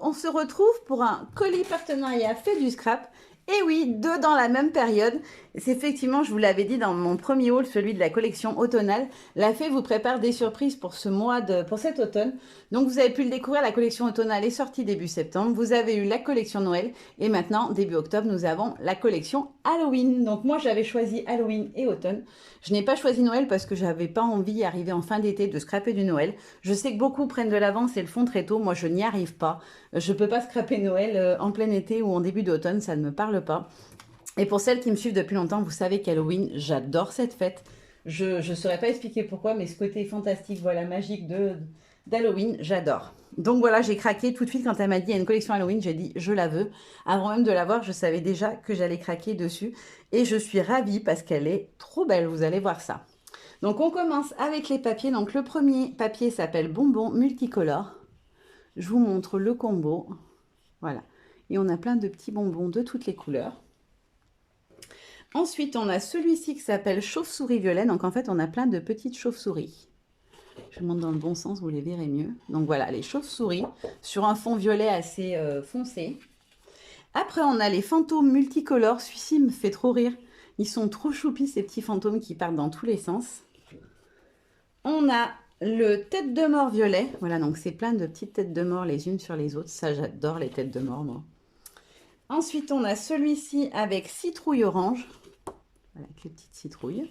on se retrouve pour un colis partenariat fait du scrap. Et oui, deux dans la même période. C'est effectivement, je vous l'avais dit dans mon premier haul, celui de la collection automnale. La Fée vous prépare des surprises pour pour cet automne. Donc vous avez pu le découvrir, la collection automnale est sortie début septembre. Vous avez eu la collection Noël. Et maintenant, début octobre, nous avons la collection Halloween. Donc moi, j'avais choisi Halloween et automne. Je n'ai pas choisi Noël parce que j'avais pas envie, arrivé en fin d'été, de scraper du Noël. Je sais que beaucoup prennent de l'avance et le font très tôt. Moi, je n'y arrive pas. Je peux pas scraper Noël en plein été ou en début d'automne, ça ne me parle pas. Et pour celles qui me suivent depuis longtemps, vous savez qu'Halloween, j'adore cette fête. Je ne saurais pas expliquer pourquoi, mais ce côté fantastique, voilà, magique d'Halloween, j'adore. Donc voilà, j'ai craqué tout de suite quand elle m'a dit il y a une collection Halloween, j'ai dit je la veux. Avant même de la voir, je savais déjà que j'allais craquer dessus. Et je suis ravie parce qu'elle est trop belle, vous allez voir ça. Donc on commence avec les papiers. Donc le premier papier s'appelle Bonbon Multicolore. Je vous montre le combo. Voilà. Et on a plein de petits bonbons de toutes les couleurs. Ensuite, on a celui-ci qui s'appelle Chauve-souris violet. Donc, en fait, on a plein de petites chauves-souris. Je monte dans le bon sens, vous les verrez mieux. Donc, voilà, les chauves-souris sur un fond violet assez foncé. Après, on a les fantômes multicolores. Celui-ci me fait trop rire. Ils sont trop choupis, ces petits fantômes qui partent dans tous les sens. On a le tête de mort violet. Voilà, donc c'est plein de petites têtes de mort les unes sur les autres. Ça, j'adore les têtes de mort, moi. Ensuite, on a celui-ci avec citrouille orange. Voilà, avec les petites citrouilles.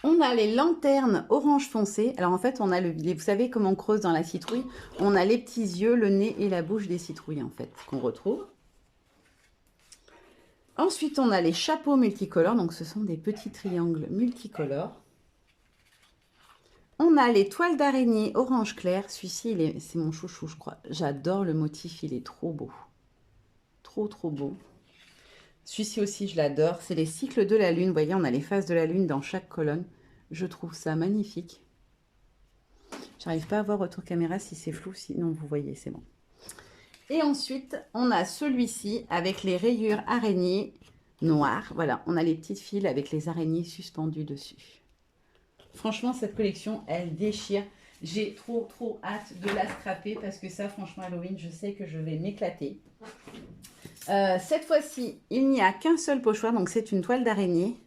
On a les lanternes orange foncé. Alors en fait, on a vous savez comment on creuse dans la citrouille? On a les petits yeux, le nez et la bouche des citrouilles en fait qu'on retrouve. Ensuite, on a les chapeaux multicolores. Donc ce sont des petits triangles multicolores. On a les toiles d'araignée orange clair. Celui-ci, c'est mon chouchou, je crois. J'adore le motif, il est trop beau. Trop, trop beau. Celui-ci aussi, je l'adore. C'est les cycles de la lune. Vous voyez, on a les phases de la lune dans chaque colonne. Je trouve ça magnifique. J'arrive pas à voir retour caméra si c'est flou. Sinon, vous voyez, c'est bon. Et ensuite, on a celui-ci avec les rayures araignées noires. Voilà, on a les petites fils avec les araignées suspendues dessus. Franchement, cette collection, elle déchire. J'ai trop, trop hâte de la scraper parce que ça, franchement, Halloween, je sais que je vais m'éclater. Cette fois-ci, il n'y a qu'un seul pochoir, donc c'est une toile d'araignée.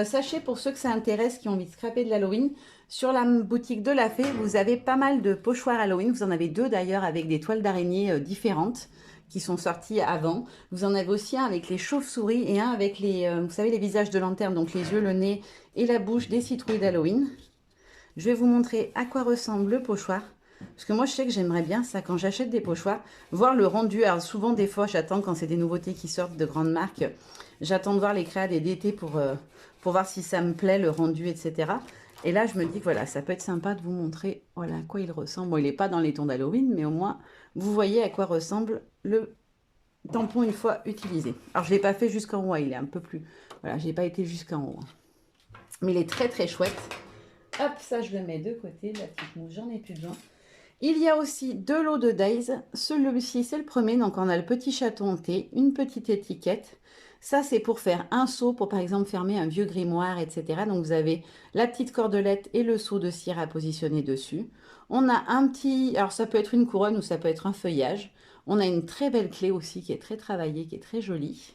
Sachez, pour ceux que ça intéresse, qui ont envie de scraper de l'Halloween, sur la boutique de la Fée, vous avez pas mal de pochoirs Halloween. Vous en avez deux d'ailleurs avec des toiles d'araignée différentes qui sont sorties avant. Vous en avez aussi un avec les chauves-souris et un avec vous savez, les visages de lanterne, donc les yeux, le nez et la bouche des citrouilles d'Halloween. Je vais vous montrer à quoi ressemble le pochoir. Parce que moi, je sais que j'aimerais bien ça, quand j'achète des pochoirs, voir le rendu. Alors souvent, des fois, j'attends quand c'est des nouveautés qui sortent de grandes marques. J'attends de voir les créas des DT pour voir si ça me plaît, le rendu, etc. Et là, je me dis que voilà, ça peut être sympa de vous montrer voilà, à quoi il ressemble. Bon, il n'est pas dans les tons d'Halloween, mais au moins, vous voyez à quoi ressemble le tampon une fois utilisé. Alors, je ne l'ai pas fait jusqu'en haut, il est un peu plus... Voilà, je n'ai pas été jusqu'en haut. Mais il est très, très chouette. Hop, ça, je le mets de côté, la petite mousse, j'en ai plus besoin. Il y a aussi deux lots de Days. Celui-ci, c'est le premier. Donc, on a le petit chaton hanté, une petite étiquette. Ça, c'est pour faire un seau, pour par exemple fermer un vieux grimoire, etc. Donc, vous avez la petite cordelette et le seau de cire à positionner dessus. On a un petit... Alors, ça peut être une couronne ou ça peut être un feuillage. On a une très belle clé aussi qui est très travaillée, qui est très jolie.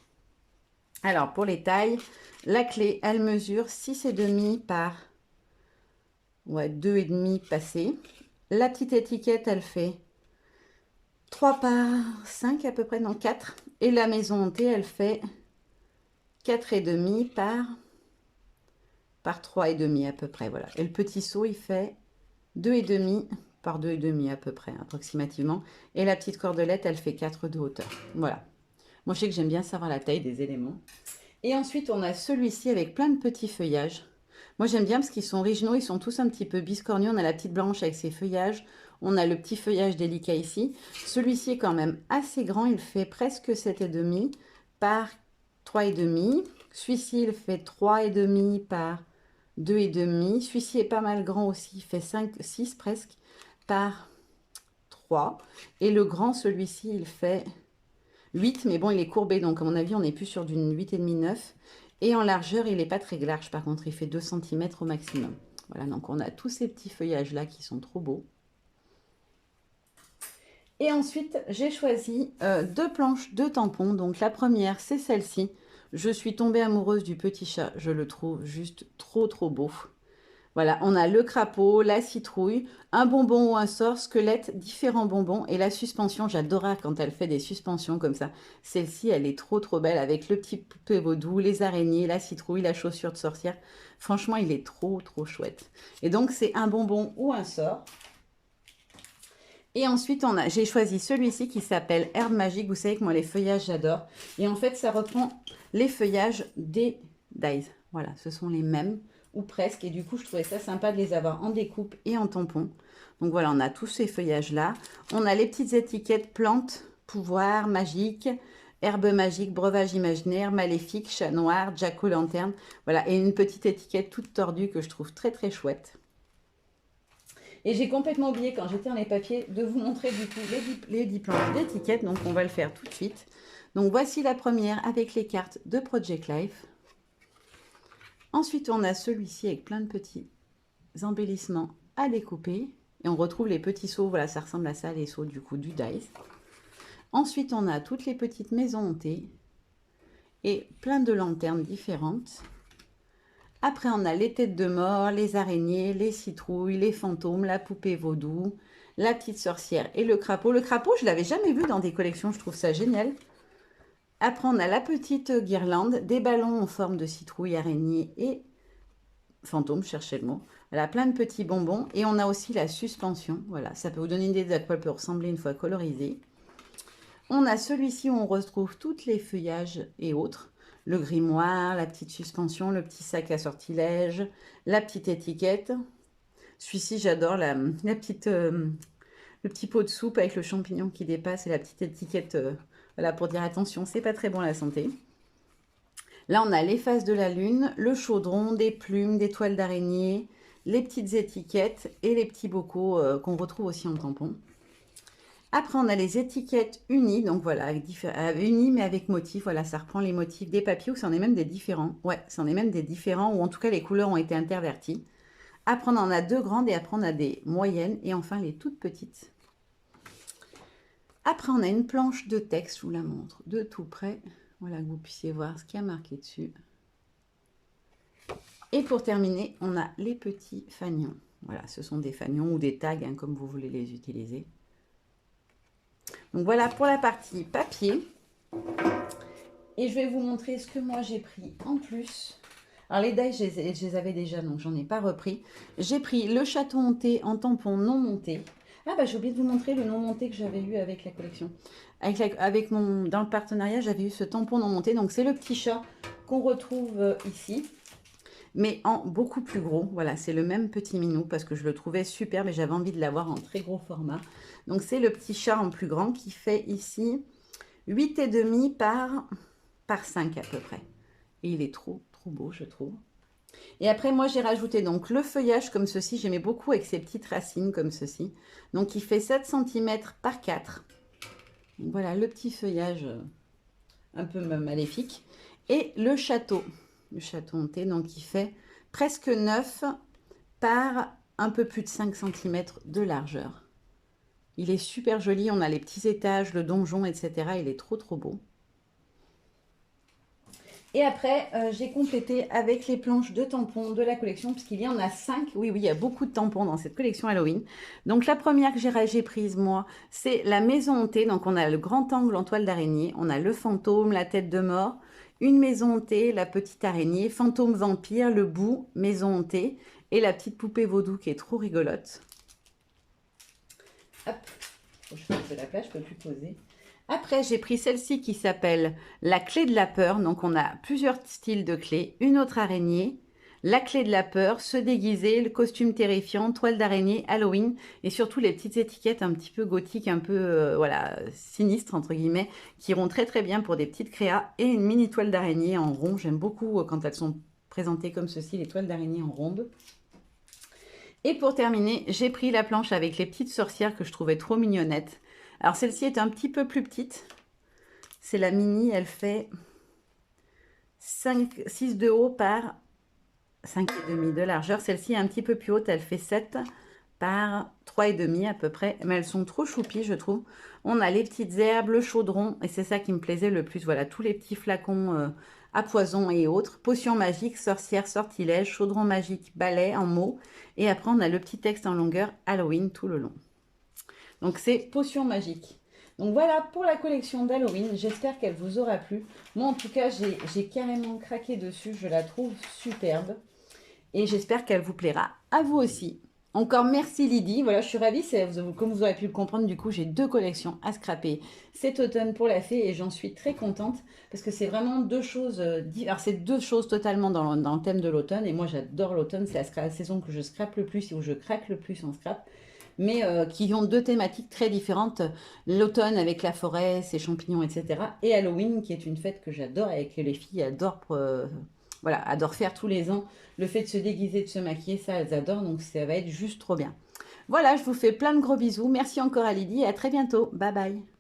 Alors, pour les tailles, la clé, elle mesure 6,5 par... Ouais, 2,5 passé. La petite étiquette, elle fait 3 par 5 à peu près, non 4. Et la maison hantée, elle fait 4,5 par 3,5 à peu près. Voilà. Et le petit seau, il fait 2,5 par 2,5 à peu près, approximativement. Et la petite cordelette, elle fait 4 de hauteur. Voilà. Moi, je sais que j'aime bien savoir la taille des éléments. Et ensuite, on a celui-ci avec plein de petits feuillages. Moi, j'aime bien parce qu'ils sont originaux, ils sont tous un petit peu biscornus. On a la petite blanche avec ses feuillages. On a le petit feuillage délicat ici. Celui-ci est quand même assez grand. Il fait presque 7,5 par 3,5. Celui-ci, il fait 3,5 par 2,5. Celui-ci est pas mal grand aussi. Il fait 5, 6 presque par 3. Et le grand, celui-ci, il fait 8. Mais bon, il est courbé. Donc, à mon avis, on n'est plus sur d'une 8,5, 9. Et en largeur, il n'est pas très large. Par contre, il fait 2 cm au maximum. Voilà, donc on a tous ces petits feuillages-là qui sont trop beaux. Et ensuite, j'ai choisi deux planches de tampons. Donc la première, c'est celle-ci. Je suis tombée amoureuse du petit chat. Je le trouve juste trop trop beau. Voilà, on a le crapaud, la citrouille, un bonbon ou un sort, squelette, différents bonbons et la suspension. J'adore quand elle fait des suspensions comme ça. Celle-ci, elle est trop trop belle avec le petit poupée vaudou, les araignées, la citrouille, la chaussure de sorcière. Franchement, il est trop trop chouette. Et donc, c'est un bonbon ou un sort. Et ensuite, j'ai choisi celui-ci qui s'appelle Herbe Magique. Vous savez que moi, les feuillages, j'adore. Et en fait, ça reprend les feuillages des Dies. Voilà, ce sont les mêmes, ou presque. Et du coup, je trouvais ça sympa de les avoir en découpe et en tampon. Donc voilà, on a tous ces feuillages-là. On a les petites étiquettes plantes, pouvoir, magique, herbe magique, breuvage imaginaire, maléfique, chat noir, jack-o'-lanterne. Voilà, et une petite étiquette toute tordue que je trouve très très chouette. Et j'ai complètement oublié quand j'étais dans les papiers de vous montrer du coup les 10 planches d'étiquettes. Donc on va le faire tout de suite. Donc voici la première avec les cartes de Project Life. Ensuite on a celui-ci avec plein de petits embellissements à découper. Et on retrouve les petits seaux. Voilà, ça ressemble à ça les seaux du coup du Dice. Ensuite on a toutes les petites maisons hantées. Et plein de lanternes différentes. Après, on a les têtes de mort, les araignées, les citrouilles, les fantômes, la poupée vaudou, la petite sorcière et le crapaud. Le crapaud, je ne l'avais jamais vu dans des collections, je trouve ça génial. Après, on a la petite guirlande, des ballons en forme de citrouille, araignée et fantôme, cherchez le mot. Voilà, plein de petits bonbons. Et on a aussi la suspension. Voilà, ça peut vous donner une idée de quoi elle peut ressembler une fois colorisée. On a celui-ci où on retrouve toutes les feuillages et autres. Le grimoire, la petite suspension, le petit sac à sortilège, la petite étiquette. Celui-ci, j'adore le petit pot de soupe avec le champignon qui dépasse et la petite étiquette voilà, pour dire attention, c'est pas très bon à la santé. Là, on a les faces de la lune, le chaudron, des plumes, des toiles d'araignée, les petites étiquettes et les petits bocaux qu'on retrouve aussi en tampon. Après, on a les étiquettes unies, donc voilà, unies mais avec motifs. Voilà, ça reprend les motifs des papiers ou c'en est même des différents. Ouais, c'en est même des différents ou en tout cas les couleurs ont été interverties. Après, on en a deux grandes et après, on a des moyennes et enfin les toutes petites. Après, on a une planche de texte, je vous la montre de tout près. Voilà, que vous puissiez voir ce qu'il y a marqué dessus. Et pour terminer, on a les petits fanions. Voilà, ce sont des fanions ou des tags, hein, comme vous voulez les utiliser. Donc voilà pour la partie papier. Et je vais vous montrer ce que moi j'ai pris en plus. Alors les dies, je les avais déjà, donc j'en ai pas repris. J'ai pris le château hanté en tampon non monté. Ah bah j'ai oublié de vous montrer le non monté que j'avais eu avec la collection. Dans le partenariat, j'avais eu ce tampon non monté. Donc c'est le petit chat qu'on retrouve ici. Mais en beaucoup plus gros. Voilà, c'est le même petit minou parce que je le trouvais super, mais j'avais envie de l'avoir en très gros format. Donc c'est le petit chat en plus grand qui fait ici 8,5 par 5 à peu près. Et il est trop beau, je trouve. Et après, moi, j'ai rajouté donc le feuillage comme ceci. J'aimais beaucoup avec ces petites racines comme ceci. Donc, il fait 7 cm par 4. Donc, voilà, le petit feuillage un peu maléfique. Et le château hanté, donc il fait presque 9 par un peu plus de 5 cm de largeur. Il est super joli. On a les petits étages, le donjon, etc. Il est trop beau. Et après, j'ai complété avec les planches de tampons de la collection, puisqu'il y en a 5. Oui, il y a beaucoup de tampons dans cette collection Halloween. Donc, la première que j'ai prise, moi, c'est la maison hantée. Donc, on a le grand angle en toile d'araignée. On a le fantôme, la tête de mort, une maison hantée, la petite araignée, fantôme vampire, le bout, maison hantée, et la petite poupée vaudou qui est trop rigolote. Hop, je fasse de la place, je ne peux plus poser. Après, j'ai pris celle-ci qui s'appelle la clé de la peur. Donc, on a plusieurs styles de clés. Une autre araignée, la clé de la peur, se déguiser, le costume terrifiant, toile d'araignée, Halloween. Et surtout, les petites étiquettes un petit peu gothiques, un peu voilà, sinistres, entre guillemets, qui iront très bien pour des petites créas. Et une mini toile d'araignée en rond. J'aime beaucoup quand elles sont présentées comme ceci, les toiles d'araignée en ronde. Et pour terminer, j'ai pris la planche avec les petites sorcières que je trouvais trop mignonnettes. Alors celle-ci est un petit peu plus petite. C'est la mini, elle fait 6 de haut par 5,5 de largeur. Celle-ci est un petit peu plus haute, elle fait 7 par 3,5 à peu près. Mais elles sont trop choupies, je trouve. On a les petites herbes, le chaudron, et c'est ça qui me plaisait le plus. Voilà, tous les petits flacons à poison et autres. Potions magiques, sorcière, sortilège, chaudron magique, balai en mots. Et après, on a le petit texte en longueur Halloween tout le long. Donc, c'est potions magiques. Donc voilà pour la collection d'Halloween. J'espère qu'elle vous aura plu. Moi, en tout cas, j'ai carrément craqué dessus. Je la trouve superbe. Et j'espère qu'elle vous plaira à vous aussi. Encore merci Lydie. Voilà, je suis ravie. Comme vous aurez pu le comprendre, du coup, j'ai 2 collections à scraper cet automne pour la fée et j'en suis très contente parce que c'est vraiment 2 choses. Alors, c'est 2 choses totalement dans le thème de l'automne et moi, j'adore l'automne. C'est la saison que je scrape le plus et où je craque le plus en scrap. Mais qui ont 2 thématiques très différentes. L'automne avec la forêt, ses champignons, etc. Et Halloween, qui est une fête que j'adore et que les filles adorent, voilà, adorent faire tous les ans. Le fait de se déguiser, de se maquiller, ça, elles adorent. Donc, ça va être juste trop bien. Voilà, je vous fais plein de gros bisous. Merci encore à Lydie et à très bientôt. Bye bye.